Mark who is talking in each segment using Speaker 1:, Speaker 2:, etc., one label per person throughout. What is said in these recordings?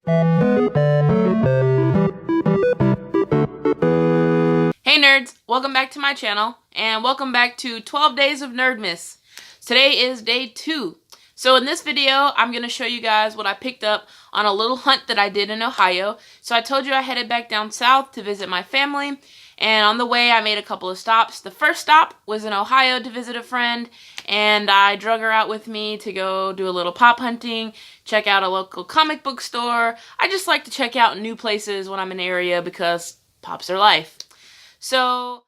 Speaker 1: Hey nerds, welcome back to my channel, and welcome back to 12 Days of Nerdmas. Today is day 2. So in this video, I'm going to show you guys what I picked up on a little hunt that I did in Ohio. So I told you I headed back down south to visit my family, and on the way I made a couple of stops. The first stop was in Ohio to visit a friend, and I drug her out with me to go do a little pop hunting, check out a local comic book store. I just like to check out new places when I'm in the area because pops are life. So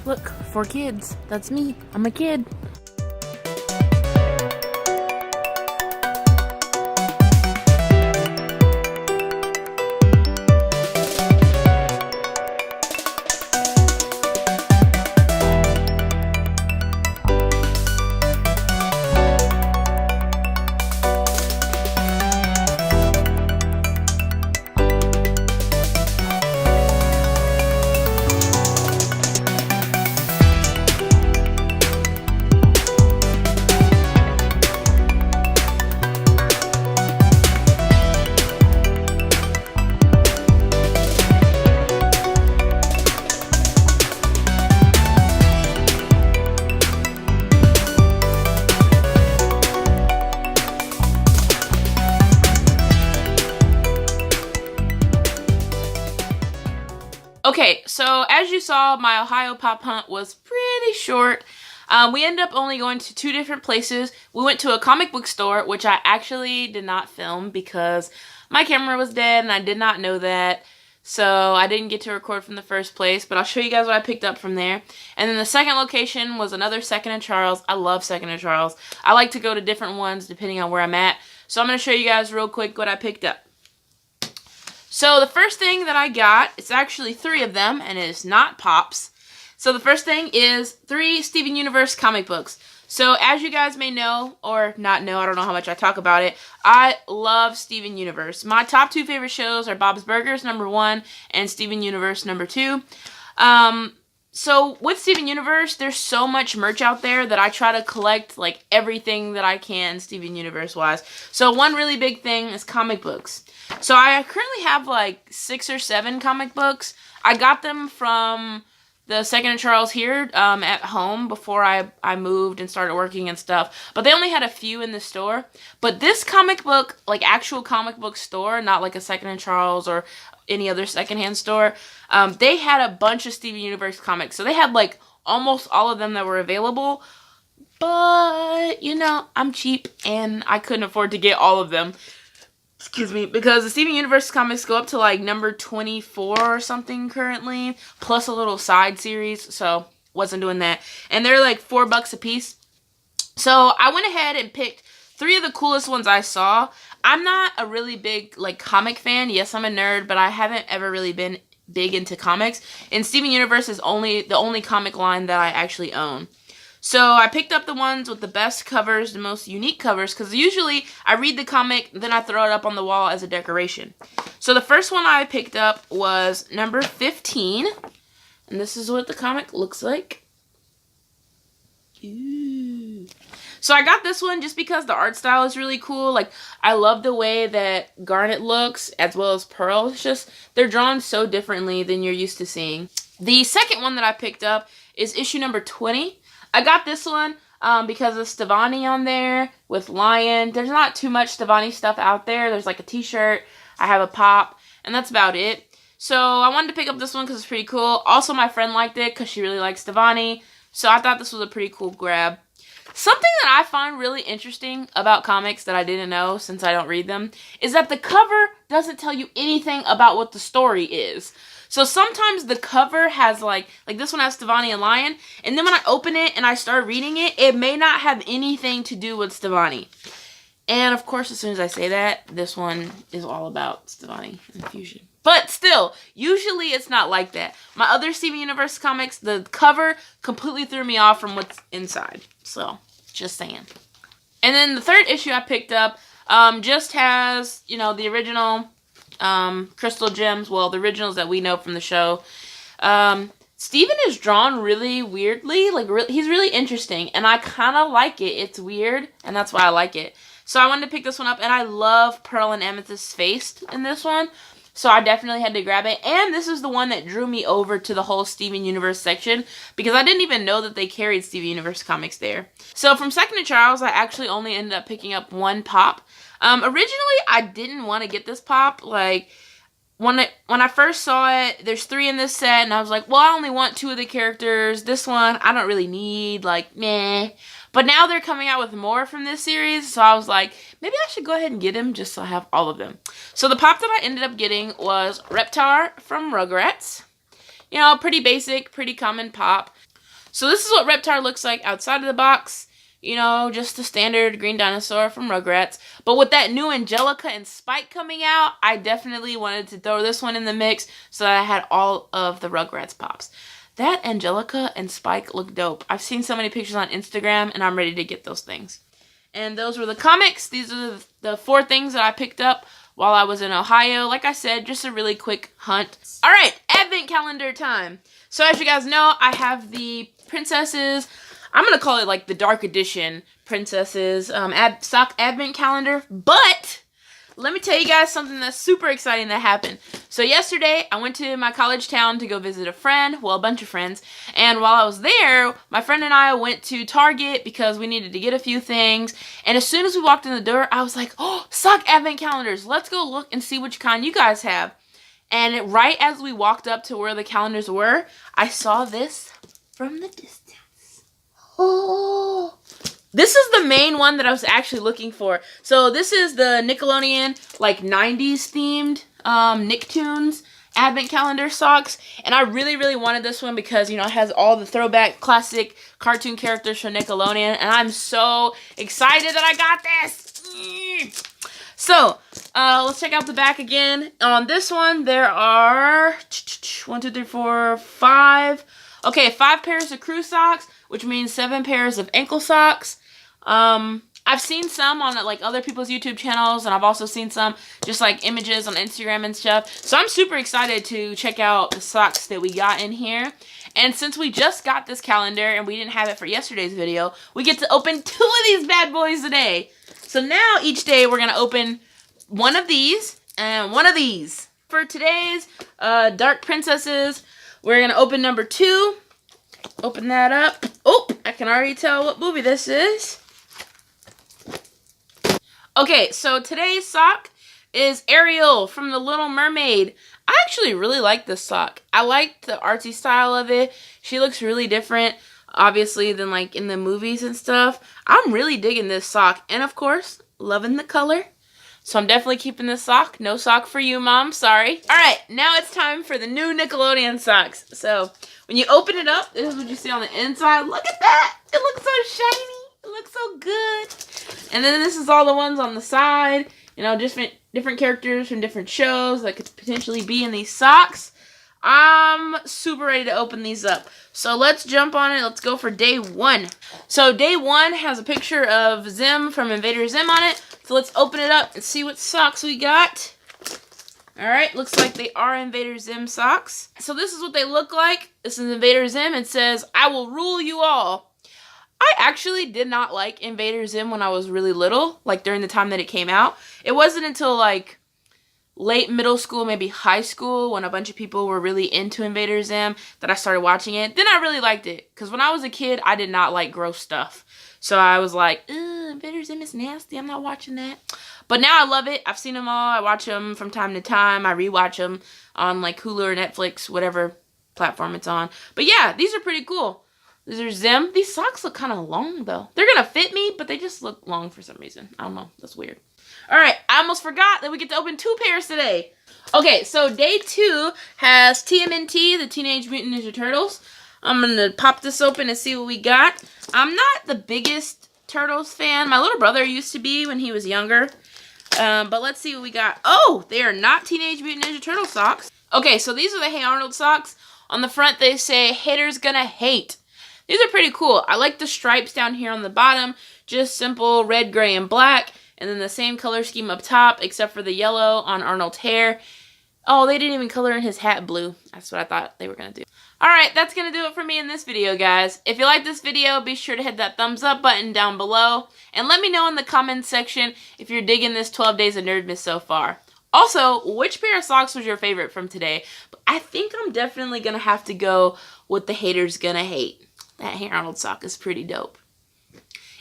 Speaker 1: look, 4 kids. That's me. I'm a kid. Okay, so as you saw, my Ohio Pop Hunt was pretty short. We ended up only going to 2 different places. We went to a comic book store, which I actually did not film because my camera was dead and I did not know that. So I didn't get to record from the first place, but I'll show you guys what I picked up from there. And then the second location was another 2nd and Charles. I love 2nd and Charles. I like to go to different ones depending on where I'm at. So I'm going to show you guys real quick what I picked up. So the first thing that I got, it's actually 3 of them, and it is not Pops. So the first thing is 3 Steven Universe comic books. So as you guys may know, or not know, I don't know how much I talk about it, I love Steven Universe. My top 2 favorite shows are Bob's Burgers, #1, and Steven Universe, #2. So with Steven Universe, there's so much merch out there that I try to collect like everything that I can Steven Universe wise. So one really big thing is comic books. So I currently have like 6 or 7 comic books. I got them from the 2nd and Charles here at home before I moved and started working and stuff. But they only had a few in the store. But this comic book, like actual comic book store, not like a 2nd and Charles or any other secondhand store, they had a bunch of Steven Universe comics. So they had like almost all of them that were available. But, you know, I'm cheap and I couldn't afford to get all of them. Excuse me, because the Steven Universe comics go up to like number 24 or something currently, plus a little side series, so wasn't doing that. And they're like $4 a piece. So I went ahead and picked 3 of the coolest ones I saw. I'm not a really big like comic fan. Yes, I'm a nerd, but I haven't ever really been big into comics. And Steven Universe is the only comic line that I actually own. So I picked up the ones with the best covers, the most unique covers, because usually I read the comic, then I throw it up on the wall as a decoration. So the first one I picked up was number 15, and this is what the comic looks like. Ooh. So I got this one just because the art style is really cool. Like, I love the way that Garnet looks, as well as Pearl. It's just, they're drawn so differently than you're used to seeing. The second one that I picked up is issue number 20. I got this one because of Stevani on there with Lion. There's not too much Stevani stuff out there. There's like a t-shirt, I have a pop, and that's about it. So I wanted to pick up this one because it's pretty cool. Also, my friend liked it because she really likes Stevani. So I thought this was a pretty cool grab. Something that I find really interesting about comics that I didn't know since I don't read them is that the cover doesn't tell you anything about what the story is. So sometimes the cover has like this one has Stevani and Lion, and then when I open it and I start reading it, it may not have anything to do with Stevani. And of course, as soon as I say that, this one is all about Stevonnie and Fusion. But still, usually it's not like that. My other Steven Universe comics, the cover completely threw me off from what's inside. So, just saying. And then the third issue I picked up just has, you know, the original crystal gems. Well, the originals that we know from the show. Steven is drawn really weirdly. Like, he's really interesting. And I kind of like it. It's weird. And that's why I like it. So I wanted to pick this one up. And I love Pearl and Amethyst's face in this one. So I definitely had to grab it. And this is the one that drew me over to the whole Steven Universe section. Because I didn't even know that they carried Steven Universe comics there. So from Second to Charles, I actually only ended up picking up one pop. Originally, I didn't want to get this pop. Like, when I first saw it, there's 3 in this set. And I was like, well, I only want 2 of the characters. This one, I don't really need. Like, meh. But now they're coming out with more from this series, so I was like, maybe I should go ahead and get him just so I have all of them. So the pop that I ended up getting was Reptar from Rugrats. You know, pretty basic, pretty common pop. So this is what Reptar looks like outside of the box. You know, just the standard green dinosaur from Rugrats. But with that new Angelica and Spike coming out, I definitely wanted to throw this one in the mix so that I had all of the Rugrats pops. That Angelica and Spike look dope. I've seen so many pictures on Instagram, and I'm ready to get those things. And those were the comics. These are the 4 things that I picked up while I was in Ohio. Like I said, just a really quick hunt. All right, Advent calendar time. So as you guys know, I have the princesses. I'm going to call it like the Dark Edition princesses sock Advent calendar. But let me tell you guys something that's super exciting that happened. So yesterday, I went to my college town to go visit a friend, well, a bunch of friends, and while I was there, my friend and I went to Target because we needed to get a few things, and as soon as we walked in the door, I was like, oh, sock advent calendars, let's go look and see which kind you guys have. And right as we walked up to where the calendars were, I saw this from the distance. Oh! This is the main one that I was actually looking for. So this is the Nickelodeon, like 90s themed Nicktoons advent calendar socks. And I really, really wanted this one because, you know, it has all the throwback classic cartoon characters from Nickelodeon. And I'm so excited that I got this. So, let's check out the back again. On this one, there are 1, 2, 3, 4, 5. Okay, 5 pairs of crew socks, which means 7 pairs of ankle socks. I've seen some on like other people's YouTube channels, and I've also seen some just like images on Instagram and stuff. So I'm super excited to check out the socks that we got in here. And since we just got this calendar and we didn't have it for yesterday's video, we get to open 2 of these bad boys today. So now each day we're going to open one of these and one of these. For today's Dark Princesses, we're going to open number 2. Open that up. Oh, I can already tell what movie this is. Okay, so today's sock is Ariel from The Little Mermaid. I actually really like this sock. I like the artsy style of it. She looks really different, obviously, than like in the movies and stuff. I'm really digging this sock. And of course, loving the color. So I'm definitely keeping this sock. No sock for you, Mom. Sorry. All right, now it's time for the new Nickelodeon socks. So when you open it up, this is what you see on the inside. Look at that. It looks so shiny. It looks so good. And then this is all the ones on the side. You know, different characters from different shows that could potentially be in these socks. I'm super ready to open these up. So let's jump on it. Let's go for day 1. So day 1 has a picture of Zim from Invader Zim on it. So let's open it up and see what socks we got. Alright, looks like they are Invader Zim socks. So this is what they look like. This is Invader Zim. It says, I will rule you all. I actually did not like Invader Zim when I was really little, like during the time that it came out. It wasn't until like late middle school, maybe high school, when a bunch of people were really into Invader Zim that I started watching it. Then I really liked it, because when I was a kid, I did not like gross stuff. So I was like, Invader Zim is nasty, I'm not watching that. But now I love it. I've seen them all. I watch them from time to time. I rewatch them on like Hulu or Netflix, whatever platform it's on. But yeah, these are pretty cool. These are Zim. These socks look kind of long, though. They're going to fit me, but they just look long for some reason. I don't know. That's weird. All right. I almost forgot that we get to open 2 pairs today. Okay, so day 2 has TMNT, the Teenage Mutant Ninja Turtles. I'm going to pop this open and see what we got. I'm not the biggest Turtles fan. My little brother used to be when he was younger. But let's see what we got. Oh, they are not Teenage Mutant Ninja Turtle socks. Okay, so these are the Hey Arnold socks. On the front, they say, haters gonna hate. These are pretty cool. I like the stripes down here on the bottom. Just simple red, gray, and black. And then the same color scheme up top, except for the yellow on Arnold's hair. Oh, they didn't even color in his hat blue. That's what I thought they were gonna do. Alright, that's gonna do it for me in this video, guys. If you like this video, be sure to hit that thumbs up button down below. And let me know in the comments section if you're digging this 12 Days of Nerdmas so far. Also, which pair of socks was your favorite from today? I think I'm definitely gonna have to go with the haters gonna hate. That Hey Arnold sock is pretty dope.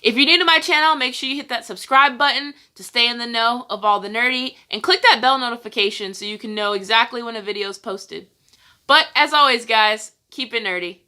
Speaker 1: If you're new to my channel, make sure you hit that subscribe button to stay in the know of all the nerdy, and click that bell notification so you can know exactly when a video is posted. But as always, guys, keep it nerdy.